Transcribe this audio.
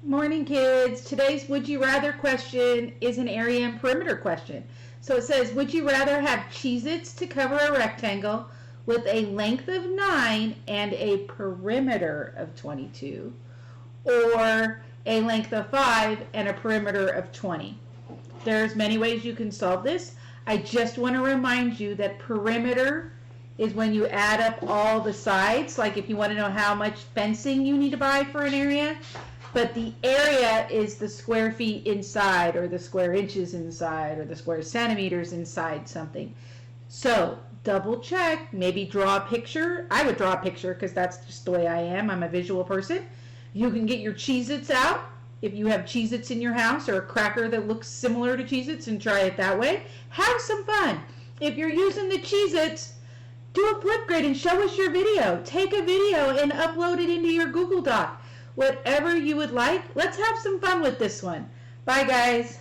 Morning, kids. Today's Would You Rather question is an area and perimeter question. So it says, would you rather have Cheez-Its to cover a rectangle with a length of 9 and a perimeter of 22, or a length of 5 and a perimeter of 20? There's many ways you can solve this. I just want to remind you that perimeter is when you add up all the sides, like if you want to know how much fencing you need to buy for an area. But the area is the square feet inside, or the square inches inside, or the square centimeters inside something. So double check, maybe draw a picture. I would draw a picture because that's just the way I am. I'm a visual person. You can get your Cheez-Its out if you have Cheez-Its in your house, or a cracker that looks similar to Cheez-Its, and try it that way. Have some fun. If you're using the Cheez-Its, do a Flipgrid and show us your video. Take a video and upload it into your Google Doc. Whatever you would like. Let's have some fun with this one. Bye, guys.